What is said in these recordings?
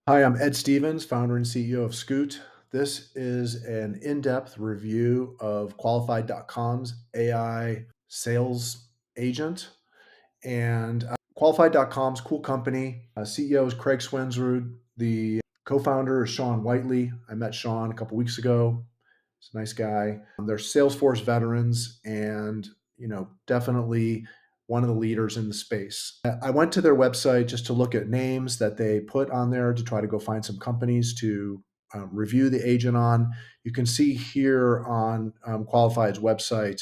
Hi, I'm Ed Stevens, founder and CEO of Scoot. This is an in-depth review of Qualified.com's AI sales agent. And Qualified.com's cool company. CEO is Craig Swensrud. The co-founder is Sean Whiteley. I met Sean a couple weeks ago. He's a nice guy. They're Salesforce veterans and, definitely one of the leaders in the space. I went to their website just to look at names that they put on there to try to go find some companies to review the agent on. You can see here on Qualified's website,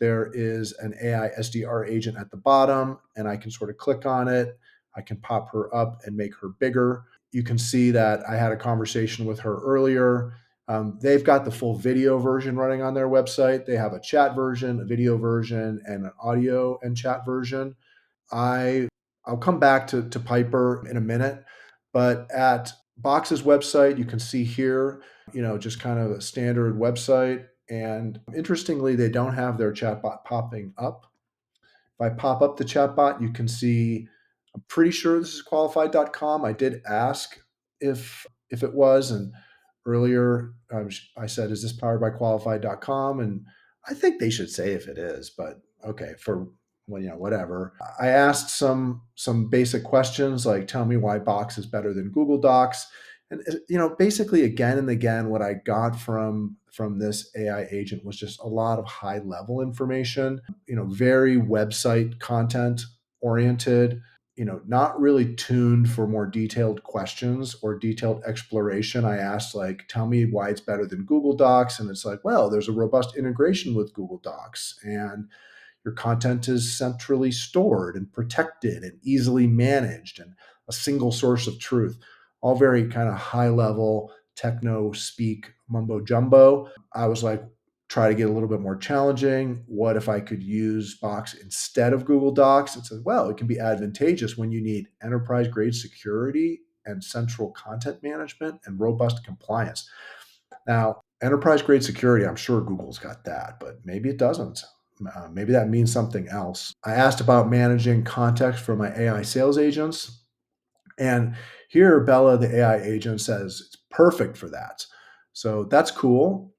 there is an AI SDR agent at the bottom, and I can sort of click on it. I can pop her up and make her bigger. You can see that I had a conversation with her earlier. They've got the full video version running on their website. They have a chat version, a video version, and an audio and chat version. I I'll come back to Piper in a minute, but at Box's website, you can see here, just kind of a standard website. And interestingly, they don't have their chatbot popping up. If I pop up the chatbot, you can see, I'm pretty sure this is qualified.com. I did ask if it was, and earlier I said, is this powered by qualified.com? And I think they should say if it is, but okay, for well, whatever. I asked some basic questions like, tell me why Box is better than Google Docs. And basically again and again, what I got from this AI agent was just a lot of high level information, very website content oriented, not really tuned for more detailed questions or detailed exploration. I asked, like, tell me why it's better than Google Docs. And it's like, well, there's a robust integration with Google Docs, and your content is centrally stored and protected and easily managed and a single source of truth. All very kind of high level techno speak mumbo jumbo. I was like, try to get a little bit more challenging. What if I could use Box instead of Google Docs? It says, well, it can be advantageous when you need enterprise grade security and central content management and robust compliance. Now, enterprise grade security, I'm sure Google's got that, but maybe it doesn't. Maybe that means something else. I asked about managing context for my AI sales agents. And here, Bella, the AI agent, says it's perfect for that. So that's cool.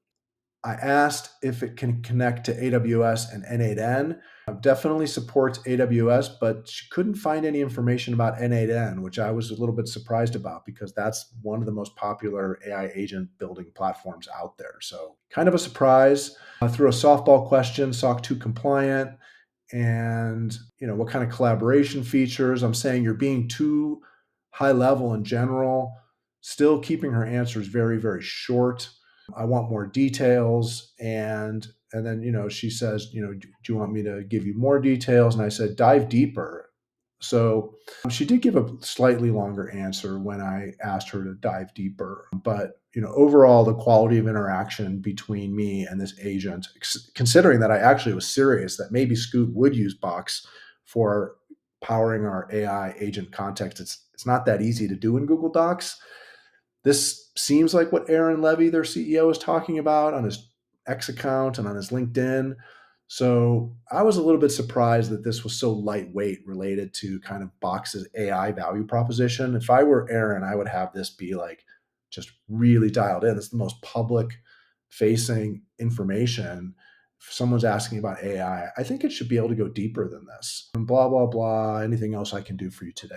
I asked if it can connect to AWS and N8N. Definitely supports AWS, but she couldn't find any information about N8N, which I was a little bit surprised about because that's one of the most popular AI agent building platforms out there. So kind of a surprise. I threw a softball question, SOC 2 compliant, and what kind of collaboration features. I'm saying you're being too high level in general, still keeping her answers very, very short. I want more details. And then, she says, do you want me to give you more details? And I said, dive deeper. So she did give a slightly longer answer when I asked her to dive deeper. But, overall, the quality of interaction between me and this agent, considering that I actually was serious that maybe Scoot would use Box for powering our AI agent context. It's not that easy to do in Google Docs. This seems like what Aaron Levy, their CEO, is talking about on his X account and on his LinkedIn. So I was a little bit surprised that this was so lightweight related to kind of Box's AI value proposition. If I were Aaron, I would have this be like just really dialed in. It's the most public facing information. If someone's asking about AI, I think it should be able to go deeper than this. And blah, blah, blah. Anything else I can do for you today?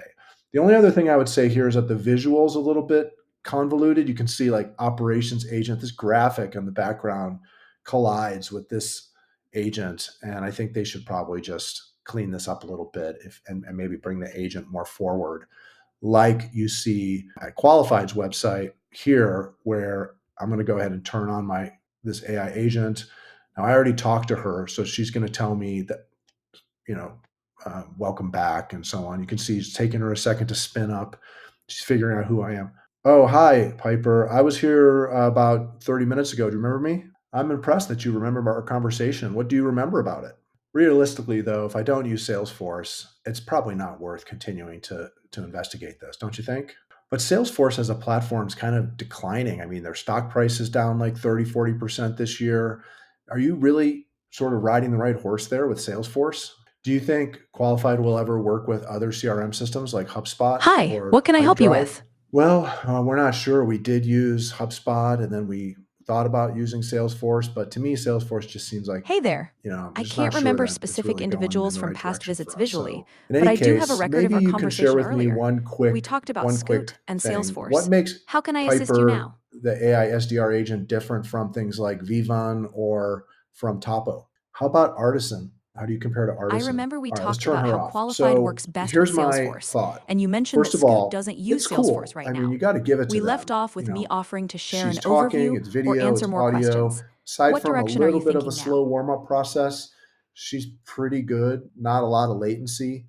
The only other thing I would say here is that the visuals a little bit convoluted. You can see like operations agent, this graphic in the background collides with this agent. And I think they should probably just clean this up a little bit and maybe bring the agent more forward, like you see at Qualified's website here, where I'm going to go ahead and turn on this AI agent. Now I already talked to her, so she's going to tell me that, welcome back and so on. You can see it's taking her a second to spin up. She's figuring out who I am. Oh, hi, Piper. I was here about 30 minutes ago. Do you remember me? I'm impressed that you remember our conversation. What do you remember about it? Realistically, though, if I don't use Salesforce, it's probably not worth continuing to investigate this, don't you think? But Salesforce as a platform is kind of declining. I mean, their stock price is down like 30-40% this year. Are you really sort of riding the right horse there with Salesforce? Do you think Qualified will ever work with other CRM systems like HubSpot Hi, or what can I help you Pipedrive? with? Well, we're not sure. We did use HubSpot, and then we thought about using Salesforce, but to me, Salesforce just seems like, Hey there. I'm I just not can't sure remember that it's specific really going in individuals the from right past direction visits for us. visually, So, in but any I do have a case, record of maybe our you can share conversation with me earlier. We talked about one quick Scoot and thing. What Salesforce. makes How can I assist you Piper, now? the AI SDR agent, different from things like Vivan or from Topo? How about Artisan? How do you compare to I Artisan? remember we All right, let's talked turn about her how off. Qualified So works best with here's my Salesforce, thought. and you mentioned First that of Scoot all, doesn't use it's Salesforce cool. right I mean, now. you got to give it We to left them. off with me offering to share She's an talking, overview it's or video, answer it's more audio. questions. Aside What from a direction are little you bit of a thinking now? slow warm up process, she's pretty good. Not a lot of latency.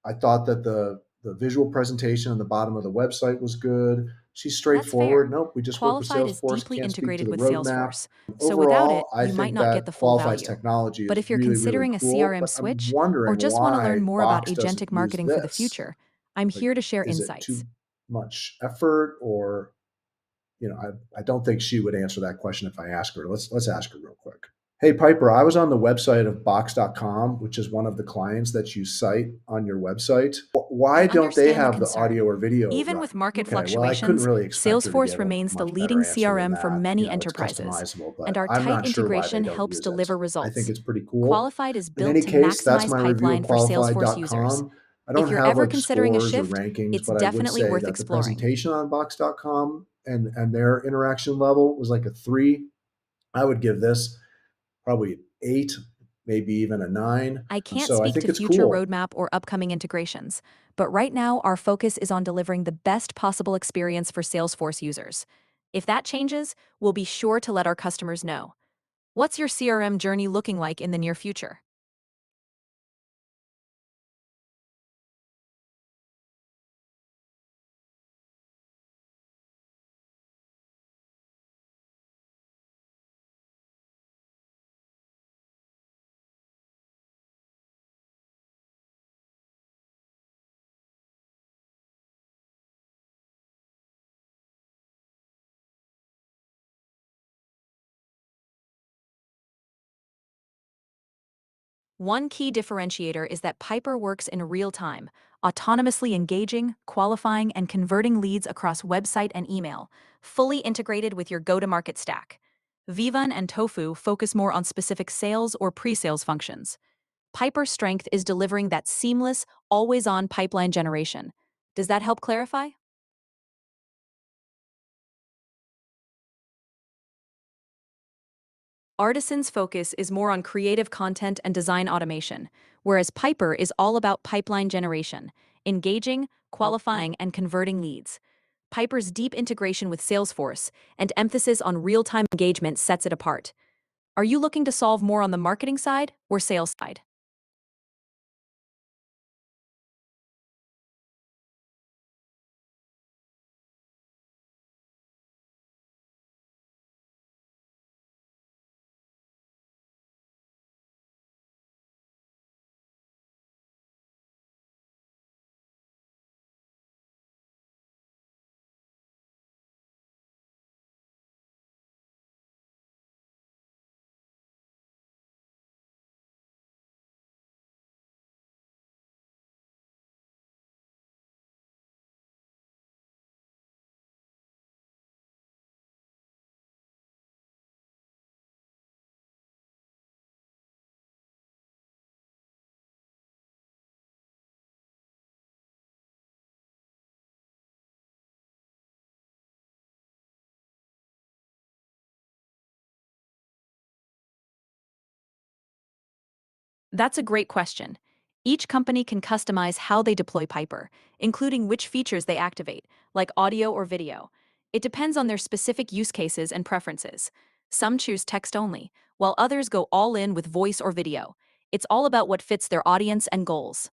I thought that the visual presentation on the bottom of the website was good. She's That's fair. straightforward. Nope, we just work with Qualified is Salesforce. deeply Can't speak to integrated the with roadmap. Salesforce, so without it, Overall, I you might think not get that the full Qualified's value. technology But is if you're really, really considering a cool. CRM But I'm switch or wondering just want to learn why more about Box doesn't agentic use marketing for the this. future, I'm Like, here to share is it insights. too much effort, or I don't think she would answer that question if I ask her. Let's ask her real quick. Hey Piper, I was on the website of Box.com, which is one of the clients that you cite on your website. Why I don't they understand the have the concern. audio or video Even with running? market Okay, well, I couldn't fluctuations, really expect her to Salesforce give a remains the much better leading answer than CRM for that. many It's enterprises, customizable, and but our I'm tight not sure why they integration don't helps use it. deliver I think results. it's pretty cool. Qualified is In built any to case, that's maximize my review of pipeline for Salesforce users. qualified.com. I If don't you're have ever like considering a scores or shift, rankings, it's but I would definitely say worth that the exploring. presentation on Box.com and their interaction level was like a 3. I would give this probably 8, maybe even a 9. I can't So I speak to think it's future cool. roadmap or upcoming integrations, but right now our focus is on delivering the best possible experience for Salesforce users. If that changes, we'll be sure to let our customers know. What's your CRM journey looking like in the near future? One key differentiator is that Piper works in real time, autonomously engaging, qualifying, and converting leads across website and email, fully integrated with your go-to-market stack. Vivan and Tofu focus more on specific sales or pre-sales functions. Piper's strength is delivering that seamless, always-on pipeline generation. Does that help clarify? Artisan's focus is more on creative content and design automation, whereas Piper is all about pipeline generation, engaging, qualifying, and converting leads. Piper's deep integration with Salesforce and emphasis on real-time engagement sets it apart. Are you looking to solve more on the marketing side or sales side? That's a great question. Each company can customize how they deploy Piper, including which features they activate, like audio or video. It depends on their specific use cases and preferences. Some choose text only, while others go all in with voice or video. It's all about what fits their audience and goals.